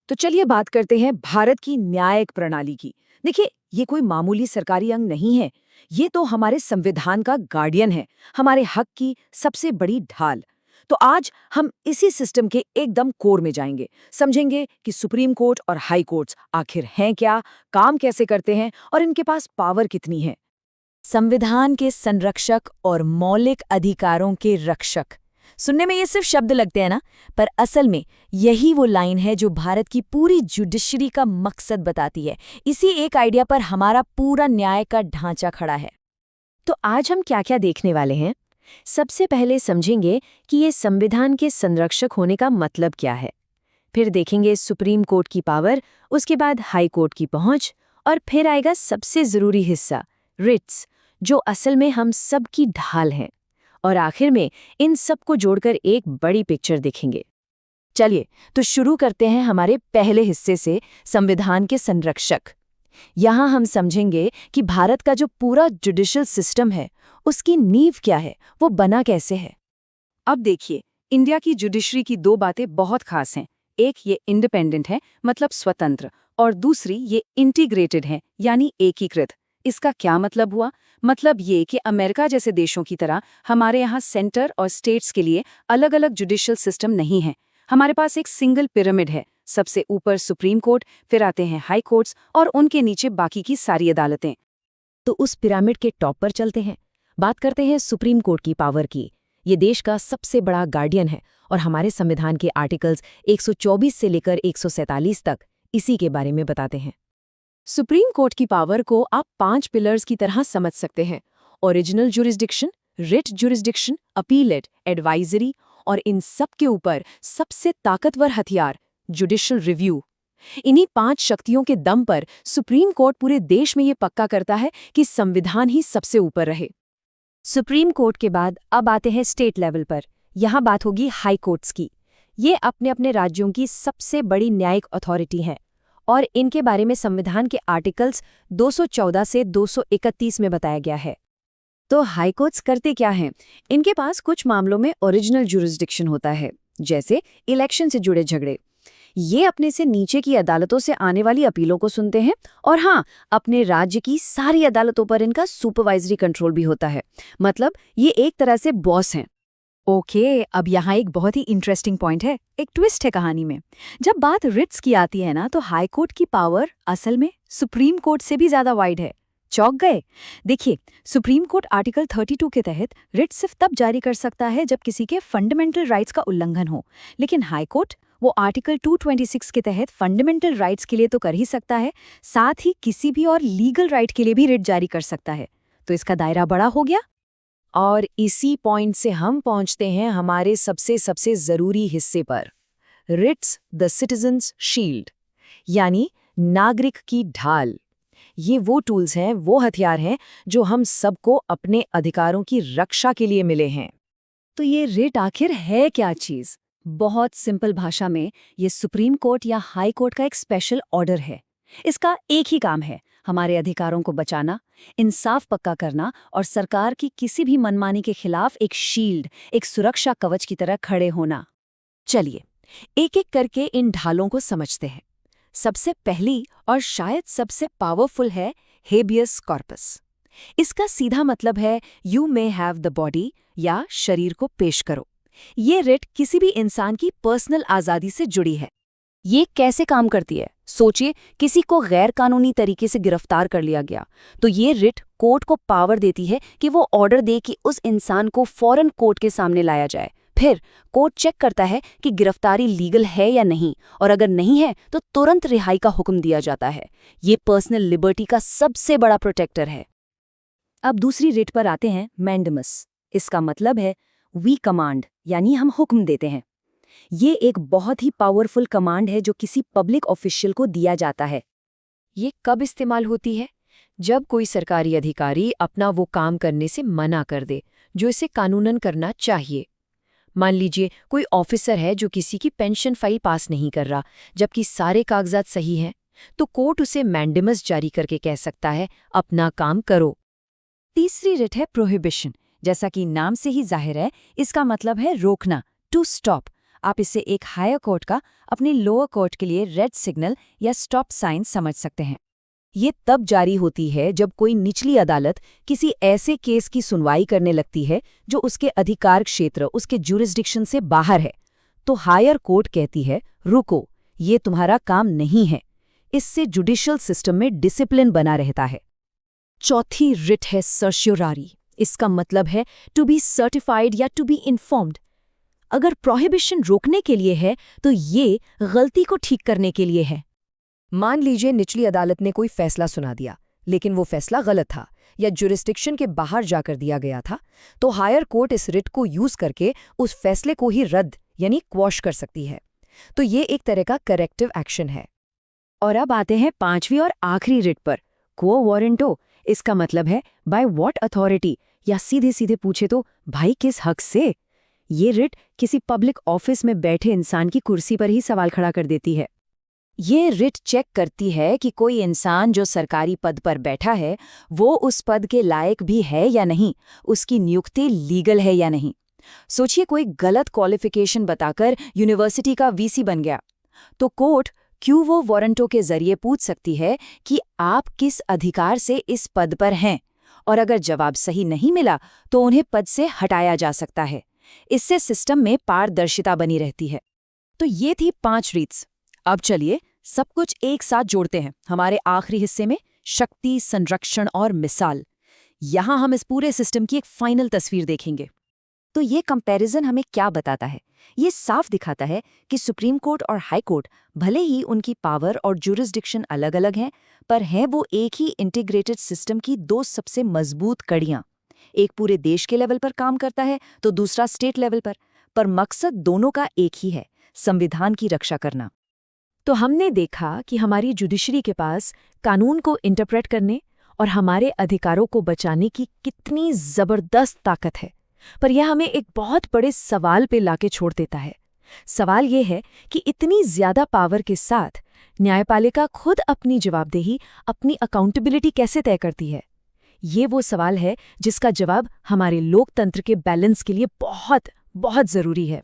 तो चलिए बात करते हैं भारत की न्यायिक प्रणाली की। देखिए, ये कोई मामूली सरकारी अंग नहीं है। ये तो हमारे संविधान का गार्डियन है, हमारे हक की सबसे बड़ी ढाल। तो आज हम इसी सिस्टम के एकदम कोर में जाएंगे, समझेंगे कि सुप्रीम कोर्ट और हाई कोर्ट्स आखिर हैं क्या, काम कैसे करते हैं और इनके पास पावर कितनी है। संविधान के संरक्षक और मौलिक अधिकारों के रक्षक। सुनने में ये सिर्फ शब्द लगते हैं ना, पर असल में यही वो लाइन है जो भारत की पूरी जुडिशरी का मकसद बताती है। इसी एक आइडिया पर हमारा पूरा न्याय का ढांचा खड़ा है। तो आज हम क्या क्या देखने वाले हैं। सबसे पहले समझेंगे कि ये संविधान के संरक्षक होने का मतलब क्या है। फिर देखेंगे सुप्रीम कोर्ट की पावर, उसके बाद हाई कोर्ट की पहुंच, और फिर आएगा सबसे जरूरी हिस्सा, रिट्स, जो असल में हम सब की ढाल हैं। और आखिर में इन सब को जोड़कर एक बड़ी पिक्चर देखेंगे। चलिए तो शुरू करते हैं हमारे पहले हिस्से से, संविधान के संरक्षक। यहाँ हम समझेंगे कि भारत का जो पूरा जुडिशियल सिस्टम है, उसकी नींव क्या है, वो बना कैसे है। अब देखिए, इंडिया की जुडिशरी की दो बातें बहुत खास हैं। एक ये इंडिपेंडेंट है, मतलब स्वतंत्र, और दूसरी ये इंटीग्रेटेड है, यानी एकीकृत। इसका क्या मतलब हुआ? मतलब ये कि अमेरिका जैसे देशों की तरह हमारे यहाँ सेंटर और स्टेट्स के लिए अलग अलग जुडिशियल सिस्टम नहीं है। हमारे पास एक सिंगल पिरामिड है। सबसे ऊपर सुप्रीम कोर्ट, फिर आते हैं हाई कोर्ट्स और उनके नीचे बाकी की सारी अदालतें। तो उस पिरामिड के टॉप पर चलते हैं। बात करते हैं सुप्रीम कोर्ट की पावर की। ये देश का सबसे बड़ा गार्डियन है और हमारे संविधान के आर्टिकल्स 124 से लेकर 147 तक इसी के बारे में बताते हैं। सुप्रीम कोर्ट की पावर को आप 5 पिलर्स की तरह समझ सकते हैं। Original jurisdiction, writ jurisdiction, appellate, advisory, और इन सब के ऊपर सबसे ताकतवर हथियार, जुडिशियल रिव्यू। इन्हीं 5 शक्तियों के दम पर सुप्रीम कोर्ट पूरे देश में ये पक्का करता है कि संविधान ही सबसे ऊपर रहे। सुप्रीम कोर्ट के बाद अब आते हैं स्टेट लेवल पर। यहाँ बात होगी हाई कोर्ट्स की। ये अपने अपने राज्यों की सबसे बड़ी न्यायिक अथॉरिटी हैं और इनके बारे में संविधान के आर्टिकल्स 214 से 231 में बताया गया है। तो हाई कोर्ट्स करते क्या हैं? इनके पास कुछ मामलों में ओरिजिनल जुरिस्डिक्शन होता है, जैसे इलेक्शन से जुड़े झगड़े। ये अपने से नीचे की अदालतों से आने वाली अपीलों को सुनते हैं, और हाँ, अपने राज्य की सारी अदालतों पर इनका सुपरवाइजरी कंट्रोल भी होता है। मतलब ये एक तरह से बॉस हैं। ओके, अब यहाँ एक बहुत ही इंटरेस्टिंग पॉइंट है, एक ट्विस्ट है कहानी में। जब बात रिट्स की आती है ना, तो हाई कोर्ट की पावर असल में सुप्रीम कोर्ट से भी ज्यादा वाइड है। चौंक गए? देखिए, सुप्रीम कोर्ट आर्टिकल 32 के तहत रिट सिर्फ तब जारी कर सकता है जब किसी के फंडामेंटल राइट्स का उल्लंघन हो। लेकिन हाई कोर्ट वो आर्टिकल 226 के तहत फंडामेंटल राइट्स के लिए तो कर ही सकता है, साथ ही किसी भी और लीगल राइट के लिए भी रिट जारी कर सकता है। तो इसका दायरा बड़ा हो गया। और इसी पॉइंट से हम पहुंचते हैं हमारे सबसे सबसे जरूरी हिस्से पर, रिट्स द सिटीजन्स शील्ड, यानी नागरिक की ढाल। ये वो टूल्स हैं, वो हथियार हैं जो हम सबको अपने अधिकारों की रक्षा के लिए मिले हैं। तो ये रिट आखिर है क्या चीज? बहुत सिंपल भाषा में, ये सुप्रीम कोर्ट या हाई कोर्ट का एक स्पेशल ऑर्डर है। इसका एक ही काम है, हमारे अधिकारों को बचाना, इंसाफ पक्का करना और सरकार की किसी भी मनमानी के खिलाफ एक शील्ड, एक सुरक्षा कवच की तरह खड़े होना। चलिए एक एक करके इन ढालों को समझते हैं। सबसे पहली और शायद सबसे पावरफुल है हेबियस कॉर्पस। इसका सीधा मतलब है you may have the body, या शरीर को पेश करो। ये रिट किसी भी इंसान की पर्सनल आजादी से जुड़ी है। ये कैसे काम करती है? सोचिए, किसी को गैर कानूनी तरीके से गिरफ्तार कर लिया गया, तो ये रिट कोर्ट को पावर देती है कि वो ऑर्डर दे कि उस इंसान को फौरन कोर्ट के सामने लाया जाए। फिर कोर्ट चेक करता है कि गिरफ्तारी लीगल है या नहीं, और अगर नहीं है तो तुरंत रिहाई का हुक्म दिया जाता है। ये पर्सनल लिबर्टी का सबसे बड़ा प्रोटेक्टर है। अब दूसरी रिट पर आते हैं, मैंडेमस। इसका मतलब है वी कमांड, यानी हम हुक्म देते हैं। ये एक बहुत ही पावरफुल कमांड है जो किसी पब्लिक ऑफिशियल को दिया जाता है। ये कब इस्तेमाल होती है? जब कोई सरकारी अधिकारी अपना वो काम करने से मना कर दे जो इसे कानूनन करना चाहिए। मान लीजिए कोई ऑफिसर है जो किसी की पेंशन फाइल पास नहीं कर रहा, जबकि सारे कागजात सही हैं, तो कोर्ट उसे मैंडेमस जारी करके कह सकता है, अपना काम करो। तीसरी रिट है प्रोहिबिशन। जैसा कि नाम से ही जाहिर है, इसका मतलब है रोकना, टू स्टॉप। आप इसे एक हायर कोर्ट का अपने लोअर कोर्ट के लिए रेड सिग्नल या स्टॉप साइन समझ सकते हैं। ये तब जारी होती है जब कोई निचली अदालत किसी ऐसे केस की सुनवाई करने लगती है जो उसके अधिकार क्षेत्र, उसके ज्यूरिसडिक्शन से बाहर है। तो हायर कोर्ट कहती है, रुको, ये तुम्हारा काम नहीं है। इससे जुडिशियल सिस्टम में डिसिप्लिन बना रहता है। चौथी रिट है सर्श्योरारी। इसका मतलब है टू बी सर्टिफाइड या टू बी इन्फॉर्म्ड। अगर प्रोहिबिशन रोकने के लिए है तो ये गलती को ठीक करने के लिए है। मान लीजिए निचली अदालत ने कोई फैसला सुना दिया, लेकिन वो फैसला गलत था या जुरिस्डिक्शन के बाहर जाकर दिया गया था, तो हायर कोर्ट इस रिट को यूज करके उस फैसले को ही रद्द यानी क्वॉश कर सकती है। तो ये एक तरह का करेक्टिव एक्शन है। और अब आते हैं पांचवी और आखिरी रिट पर, क्वो वारंटो। इसका मतलब है बाय व्हाट अथॉरिटी, या सीधे सीधे पूछे तो भाई किस हक से। ये रिट किसी पब्लिक ऑफिस में बैठे इंसान की कुर्सी पर ही सवाल खड़ा कर देती है। ये रिट चेक करती है कि कोई इंसान जो सरकारी पद पर बैठा है वो उस पद के लायक भी है या नहीं, उसकी नियुक्ति लीगल है या नहीं। सोचिए कोई गलत क्वालिफिकेशन बताकर यूनिवर्सिटी का वीसी बन गया, तो कोर्ट क्वो वारंटो के जरिए पूछ सकती है कि आप किस अधिकार से इस पद पर हैं, और अगर जवाब सही नहीं मिला तो उन्हें पद से हटाया जा सकता है। इससे सिस्टम में पारदर्शिता बनी रहती है। तो ये थी 5 रीट्स। अब चलिए सब कुछ एक साथ जोड़ते हैं हमारे आखिरी हिस्से में, शक्ति, संरक्षण और मिसाल। यहां हम इस पूरे सिस्टम की एक फाइनल तस्वीर देखेंगे। तो ये कंपैरिजन हमें क्या बताता है? ये साफ दिखाता है कि सुप्रीम कोर्ट और हाई कोर्ट भले ही उनकी पावर और ज्यूरिसडिक्शन अलग-अलग हैं, पर हैं वो एक ही इंटीग्रेटेड सिस्टम की 2 सबसे मजबूत कड़ियां। एक पूरे देश के लेवल पर काम करता है तो दूसरा स्टेट लेवल पर मकसद दोनों का एक ही है, संविधान की रक्षा करना। तो हमने देखा कि हमारी जुडिशरी के पास कानून को इंटरप्रेट करने और हमारे अधिकारों को बचाने की कितनी जबरदस्त ताकत है। पर यह हमें एक बहुत बड़े सवाल पे लाके छोड़ देता है। सवाल ये है कि इतनी ज्यादा पावर के साथ न्यायपालिका खुद अपनी जवाबदेही, अपनी अकाउंटेबिलिटी कैसे तय करती है? ये वो सवाल है जिसका जवाब हमारे लोकतंत्र के बैलेंस के लिए बहुत बहुत जरूरी है।